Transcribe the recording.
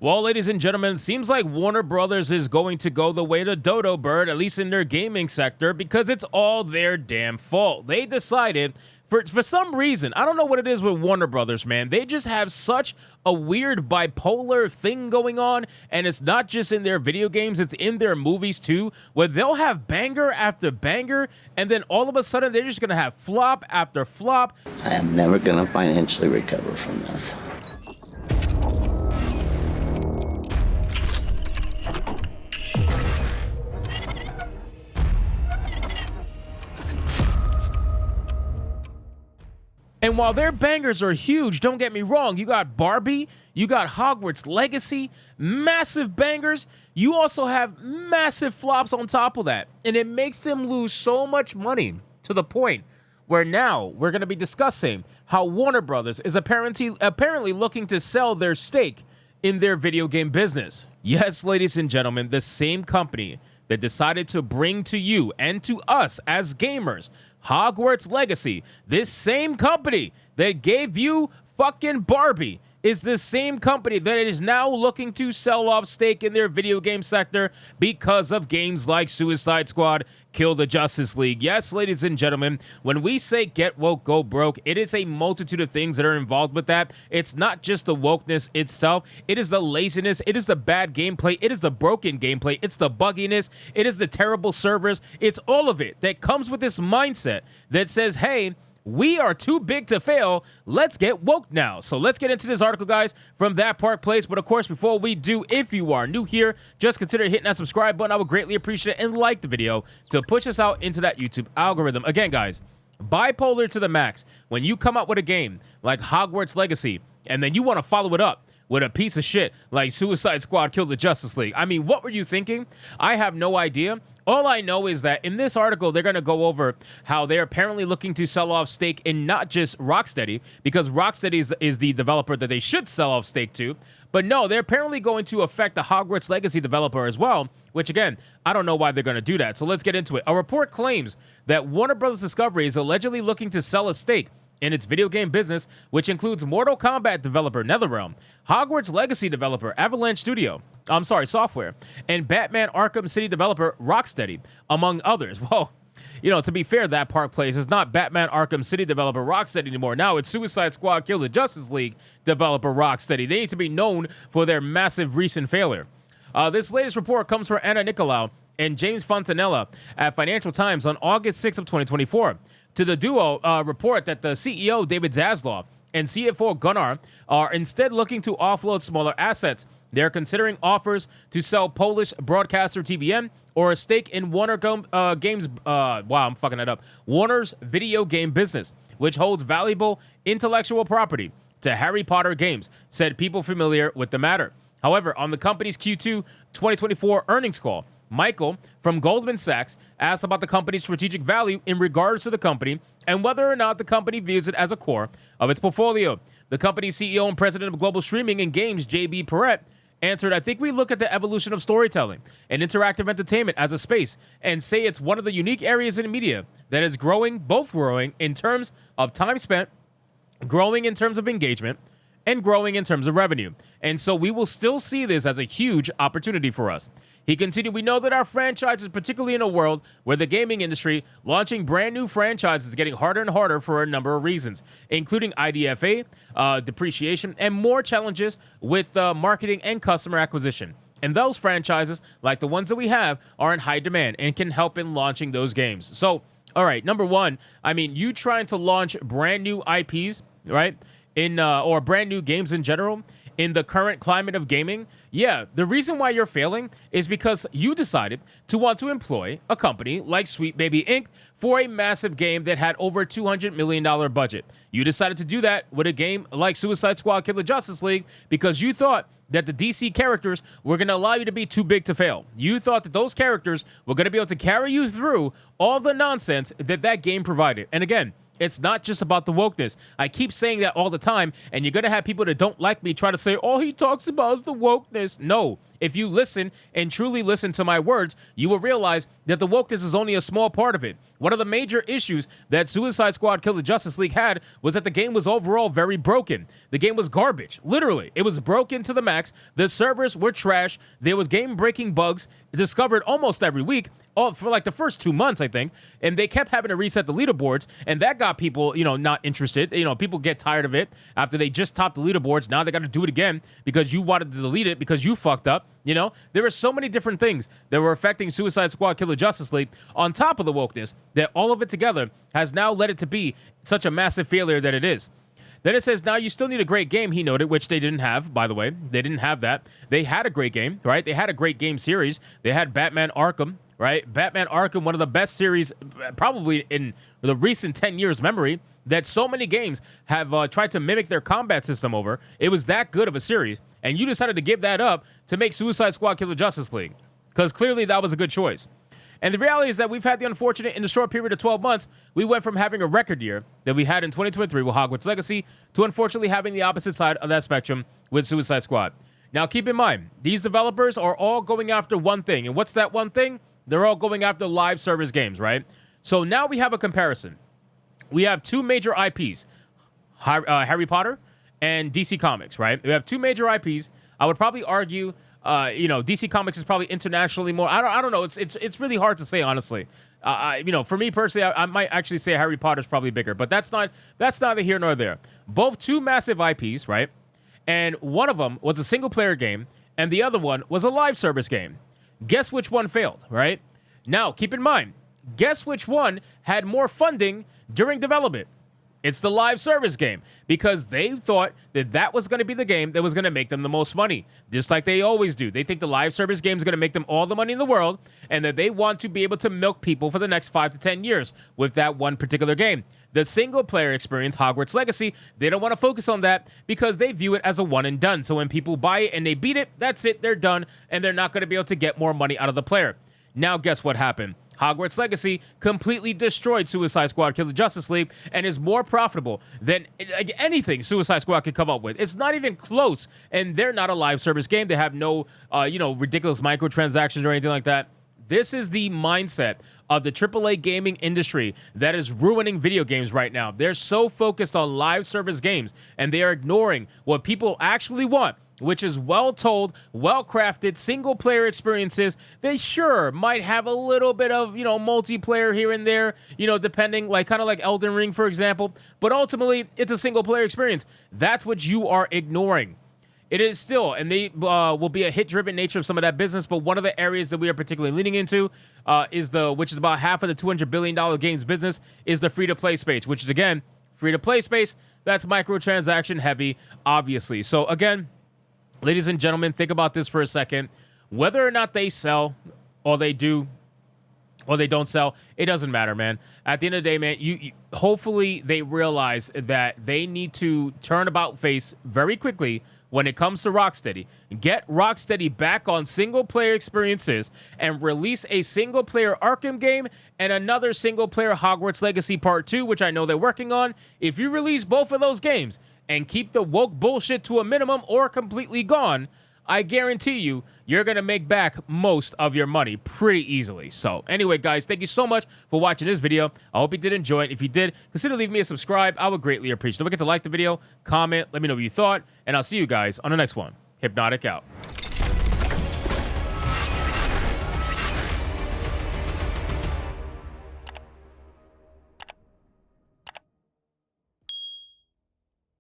Well, ladies and gentlemen, seems like Warner Brothers is going to go the way to Dodo Bird, at least in their gaming sector, because it's all their damn fault. They decided, for some reason, I don't know what it is with Warner Brothers, man. They just have such a weird bipolar thing going on, and it's not just in their video games, it's in their movies too, where they'll have banger after banger, and then all of a sudden they're just going to have flop after flop. I am never going to financially recover from this. And while their bangers are huge, don't get me wrong, you got Barbie, you got Hogwarts Legacy, massive bangers. You also have massive flops on top of that. And it makes them lose so much money to the point where now we're going to be discussing how Warner Brothers is apparently looking to sell their stake in their video game business. Yes, ladies and gentlemen, the same company that decided to bring to you and to us as gamers Hogwarts Legacy, this same company that gave you fucking Barbie, is the same company that is now looking to sell off stake in their video game sector because of games like Suicide Squad, Kill the Justice League. Yes, ladies and gentlemen, when we say get woke, go broke, it is a multitude of things that are involved with that. It's not just the wokeness itself. It is the laziness. It is the bad gameplay. It is the broken gameplay. It's the bugginess. It is the terrible servers. It's all of it that comes with this mindset that says, hey, we are too big to fail. Let's get woke now. So let's get into this article, guys, from That Park Place. But of course, before we do, if you are new here, just consider hitting that subscribe button. I would greatly appreciate it, and like the video to push us out into that YouTube algorithm. Again, guys, bipolar to the max. When you come out with a game like Hogwarts Legacy, and then you want to follow it up with a piece of shit like Suicide Squad Kill the Justice League. I mean, what were you thinking? I have no idea. All I know is that in this article, they're going to go over how they're apparently looking to sell off stake in not just Rocksteady, because Rocksteady is the developer that they should sell off stake to, but no, they're apparently going to affect the Hogwarts Legacy developer as well, which again, I don't know why they're going to do that. So let's get into it. A report claims that Warner Bros. Discovery is allegedly looking to sell a stake in its video game business, which includes Mortal Kombat developer NetherRealm, Hogwarts Legacy developer Avalanche Software, and Batman Arkham City developer Rocksteady, among others. Well, you know, to be fair, That Park Place is not Batman Arkham City developer Rocksteady anymore. Now it's Suicide Squad Kill the Justice League developer Rocksteady. They need to be known for their massive recent failure. This latest report comes from Anna Nicolau and James Fontanella at Financial Times on August 6th of 2024. To the duo report that the CEO, David Zaslav, and CFO Gunnar are instead looking to offload smaller assets. They're considering offers to sell Polish broadcaster TVN or a stake in Warner's video game business, which holds valuable intellectual property to Harry Potter games, said people familiar with the matter. However, on the company's Q2 2024 earnings call, Michael from Goldman Sachs asked about the company's strategic value in regards to the company and whether or not the company views it as a core of its portfolio. The company's CEO and president of global streaming and games, JB Perrett, answered, I think we look at the evolution of storytelling and interactive entertainment as a space and say it's one of the unique areas in media that is growing in terms of time spent, growing in terms of engagement, and growing in terms of revenue. And so we will still see this as a huge opportunity for us. He continued, we know that our franchises, particularly in a world where the gaming industry launching brand new franchises is getting harder and harder for a number of reasons, including IDFA, depreciation, and more challenges with marketing and customer acquisition. And those franchises, like the ones that we have, are in high demand and can help in launching those games. So, all right, number one, I mean, you trying to launch brand new IPs, right? Or brand new games in general in the current climate of gaming, yeah, the reason why you're failing is because you decided to want to employ a company like Sweet Baby Inc. for a massive game that had over $200 million budget. You decided to do that with a game like Suicide Squad Kill the Justice League because you thought that the DC characters were going to allow you to be too big to fail. You thought that those characters were going to be able to carry you through all the nonsense that game provided. And again, it's not just about the wokeness. I keep saying that all the time, and you're going to have people that don't like me try to say, all he talks about is the wokeness. No, if you listen and truly listen to my words, you will realize that the wokeness is only a small part of it. One of the major issues that Suicide Squad Kill the Justice League had was that the game was overall very broken. The game was garbage. Literally, it was broken to the max. The servers were trash. There was game-breaking bugs discovered almost every week, for like the first 2 months, I think, and they kept having to reset the leaderboards, and that got people, not interested. People get tired of it after they just topped the leaderboards. Now they got to do it again because you wanted to delete it because you fucked up. There were so many different things that were affecting Suicide Squad Kill the Justice League on top of the wokeness that all of it together has now led it to be such a massive failure that it is. Then it says, now you still need a great game, he noted, which they didn't have, by the way. They didn't have that. They had a great game, right? They had a great game series. They had Batman Arkham, right? Batman Arkham, one of the best series probably in the recent 10 years memory that so many games have tried to mimic their combat system over. It was that good of a series, and you decided to give that up to make Suicide Squad Kill the Justice League because clearly that was a good choice. And the reality is that we've had the unfortunate, in the short period of 12 months, we went from having a record year that we had in 2023 with Hogwarts Legacy to unfortunately having the opposite side of that spectrum with Suicide Squad. Now, keep in mind, these developers are all going after one thing. And what's that one thing? They're all going after live service games, right? So now we have a comparison. We have two major IPs, Harry Potter and DC Comics, right? We have two major IPs. I would probably argue DC Comics is probably internationally more. I don't know. It's really hard to say, honestly. For me personally, I might actually say Harry Potter's probably bigger, but that's neither here nor there. Both two massive IPs, right? And one of them was a single player game, and the other one was a live service game. Guess which one failed, right? Now, keep in mind, guess which one had more funding during development? It's the live service game because they thought that that was going to be the game that was going to make them the most money, just like they always do. They think the live service game is going to make them all the money in the world and that they want to be able to milk people for the next 5 to 10 years with that one particular game. The single player experience, Hogwarts Legacy, they don't want to focus on that because they view it as a one and done. So when people buy it and they beat it, that's it, they're done, and they're not going to be able to get more money out of the player. Now, guess what happened? Hogwarts Legacy completely destroyed Suicide Squad Kill the Justice League and is more profitable than anything Suicide Squad could come up with. It's not even close, and they're not a live service game. They have no, ridiculous microtransactions or anything like that. This is the mindset of the AAA gaming industry that is ruining video games right now. They're so focused on live service games, and they are ignoring what people actually want, which is well-told, well-crafted, single-player experiences. They sure might have a little bit of, multiplayer here and there, depending, kind of like Elden Ring, for example. But ultimately, it's a single-player experience. That's what you are ignoring. It is still, and they will be a hit-driven nature of some of that business, but one of the areas that we are particularly leaning into which is about half of the $200 billion games business, is the free-to-play space, which is, again, free-to-play space. That's microtransaction heavy, obviously. So, again, ladies and gentlemen, think about this for a second. Whether or not they sell, or they do, or they don't sell, it doesn't matter, man. At the end of the day, man, you hopefully they realize that they need to turn about face very quickly when it comes to Rocksteady. Get Rocksteady back on single-player experiences and release a single-player Arkham game and another single-player Hogwarts Legacy Part 2, which I know they're working on. If you release both of those games and keep the woke bullshit to a minimum or completely gone, I guarantee you, you're going to make back most of your money pretty easily. So anyway, guys, thank you so much for watching this video. I hope you did enjoy it. If you did, consider leaving me a subscribe. I would greatly appreciate it. Don't forget to like the video, comment, let me know what you thought, and I'll see you guys on the next one. Hypnotic out.